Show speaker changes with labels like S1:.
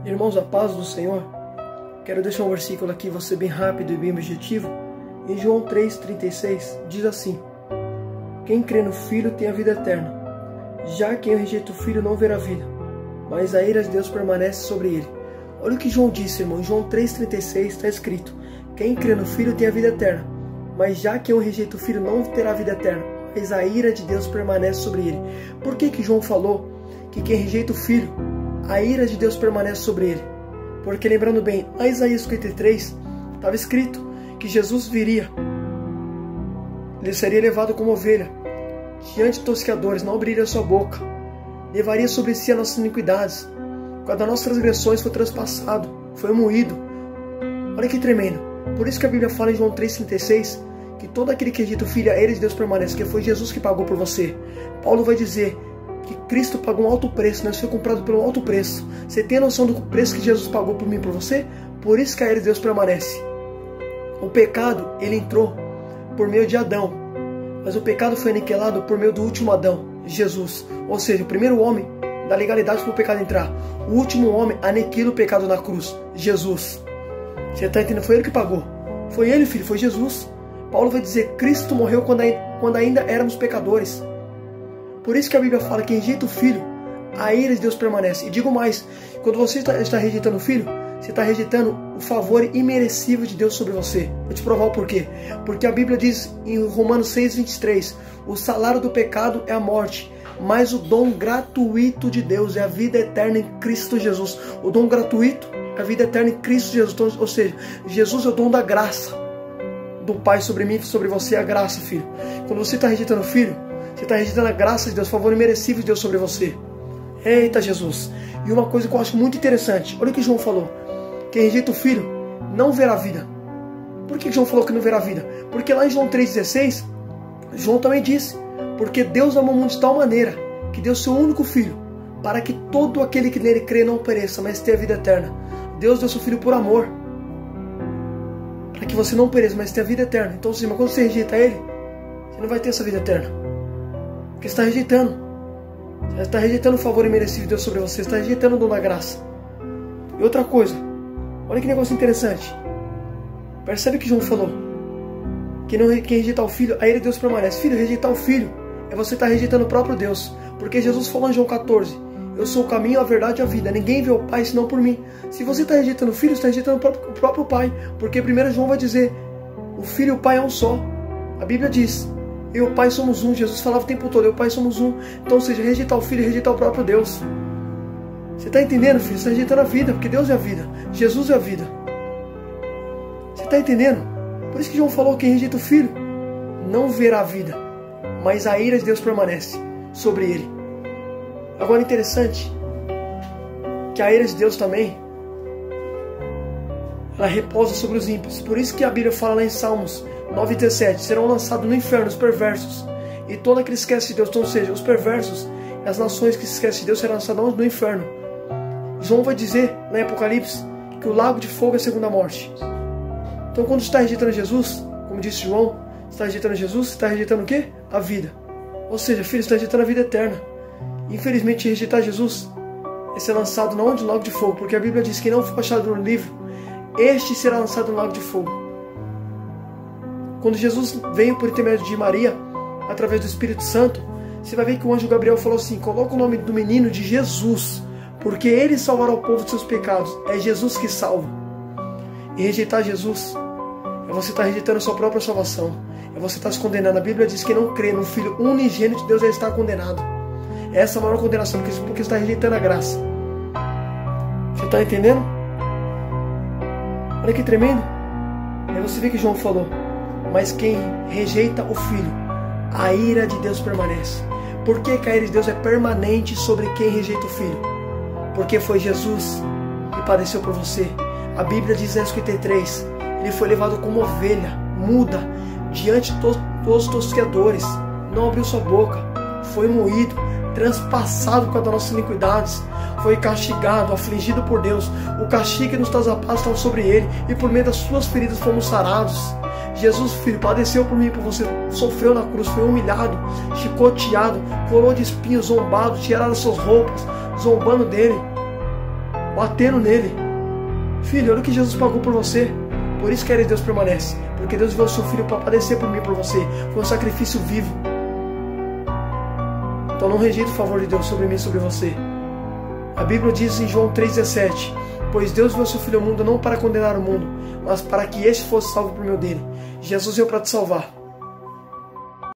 S1: Irmãos, a paz do Senhor. Quero deixar um versículo aqui, vou ser bem rápido e bem objetivo. Em João 3,36 diz assim: quem crê no Filho tem a vida eterna. Já quem rejeita o Filho não verá a vida, mas a ira de Deus permanece sobre ele. Olha o que João disse, irmão. Em João 3,36 está escrito: quem crê no Filho tem a vida eterna. Mas já quem rejeita o Filho não terá a vida eterna, mas a ira de Deus permanece sobre ele. Por que João falou que quem rejeita o Filho, a ira de Deus permanece sobre ele? Porque, lembrando bem, lá em Isaías 53 estava escrito que Jesus viria, ele seria levado como ovelha diante de tosqueadores, não abriria sua boca, levaria sobre si as nossas iniquidades, quando as nossas transgressões foi traspassado, foi moído. Olha que tremendo. Por isso que a Bíblia fala em João 3,36 que todo aquele que rejeita o Filho, a ira de Deus permanece, que foi Jesus que pagou por você. Paulo vai dizer que Cristo pagou um alto preço, nós foi comprado por um alto preço. Você tem a noção do preço que Jesus pagou por mim e por você? Por isso que a ira de Deus permanece. O pecado, ele entrou por meio de Adão, mas o pecado foi aniquilado por meio do último Adão, Jesus. Ou seja, o primeiro homem dá legalidade para o pecado entrar. O último homem aniquila o pecado na cruz, Jesus. Você está entendendo? Foi ele que pagou. Foi ele, filho, foi Jesus. Paulo vai dizer, Cristo morreu quando ainda éramos pecadores. Por isso que a Bíblia fala que rejeita o Filho, a ira de Deus permanece. E digo mais, quando você está rejeitando o Filho, você está rejeitando o favor imerecível de Deus sobre você. Vou te provar o porquê. Porque a Bíblia diz em Romanos 6,23, o salário do pecado é a morte, mas o dom gratuito de Deus é a vida eterna em Cristo Jesus. O dom gratuito é a vida eterna em Cristo Jesus. Então, ou seja, Jesus é o dom da graça do Pai sobre mim e sobre você, a graça, filho. Quando você está rejeitando o Filho, você está rejeitando a graça de Deus, o favor imerecido de Deus sobre você. Eita Jesus! E uma coisa que eu acho muito interessante, olha o que João falou: quem rejeita o Filho não verá a vida. Por que João falou que não verá a vida? Porque lá em João 3,16, João também disse: porque Deus amou o mundo de tal maneira que deu seu único Filho, para que todo aquele que nele crê não pereça, mas tenha a vida eterna. Deus deu seu Filho por amor, para que você não pereça, mas tenha a vida eterna. Então, sim, mas quando você rejeita Ele, você não vai ter essa vida eterna, porque você está rejeitando. Você está rejeitando o favor imerecido de Deus sobre você, você está rejeitando o dom da graça. E outra coisa, olha que negócio interessante. Percebe o que João falou? Quem rejeitar o Filho, a ira de Deus permanece. Filho, rejeitar o Filho é você estar rejeitando o próprio Deus. Porque Jesus falou em João 14, eu sou o caminho, a verdade e a vida. Ninguém vê o Pai senão por mim. Se você está rejeitando o Filho, você está rejeitando o próprio Pai. Porque primeiro João vai dizer, o Filho e o Pai é um só. A Bíblia diz, eu e o Pai somos um. Jesus falava o tempo todo, eu e o Pai somos um. Então, ou seja, rejeitar o Filho é rejeitar o próprio Deus. Você está entendendo, filho? Você está rejeitando a vida, porque Deus é a vida. Jesus é a vida. Você está entendendo? Por isso que João falou que quem rejeita o Filho não verá a vida, mas a ira de Deus permanece sobre ele. Agora, interessante que a ira de Deus também, ela repousa sobre os ímpios. Por isso que a Bíblia fala lá em Salmos 9,17, serão lançados no inferno os perversos e todo aquele que esquece de Deus. Então, ou seja, os perversos, as nações que se esquecem de Deus serão lançadas no inferno. João vai dizer lá em Apocalipse que o lago de fogo é a segunda morte. Então, quando você está rejeitando Jesus, como disse João, você está rejeitando Jesus, você está rejeitando o quê? A vida. Ou seja, filho, você está rejeitando a vida eterna. Infelizmente, rejeitar Jesus é ser lançado no lago de fogo, porque a Bíblia diz que quem não for achado no livro, este será lançado no lago de fogo. Quando Jesus veio por intermédio de Maria, através do Espírito Santo, você vai ver que o anjo Gabriel falou assim, coloca o nome do menino de Jesus, porque ele salvará o povo de seus pecados. É Jesus que salva. E rejeitar Jesus é você estar rejeitando a sua própria salvação. É você estar se condenando. A Bíblia diz que não crê no Filho unigênito de Deus, ele está condenado. Essa é a maior condenação, porque está rejeitando a graça. Você está entendendo? Olha que tremendo. Aí você vê que João falou, mas quem rejeita o Filho, a ira de Deus permanece. Por que a ira de Deus é permanente sobre quem rejeita o Filho? Porque foi Jesus que padeceu por você. A Bíblia diz em 53, ele foi levado como ovelha, muda, diante dos tosqueadores, não abriu sua boca, foi moído, transpassado por causa das nossas iniquidades, foi castigado, afligido por Deus. O castigo que nos traz a paz estava sobre ele, e por meio das suas feridas fomos sarados. Jesus, filho, padeceu por mim e por você, sofreu na cruz, foi humilhado, chicoteado, coroa de espinhos, zombado, tiraram as suas roupas, zombando dele. batendo nele. Filho, olha o que Jesus pagou por você. Por isso que a ira de Deus permanece. Porque Deus enviou o seu Filho para padecer por mim e por você. Foi um sacrifício vivo. Então não rejeite o favor de Deus sobre mim e sobre você. A Bíblia diz em João 3,17: pois Deus enviou o seu Filho ao mundo não para condenar o mundo, mas para que este fosse salvo por meio dele. Jesus veio para te salvar.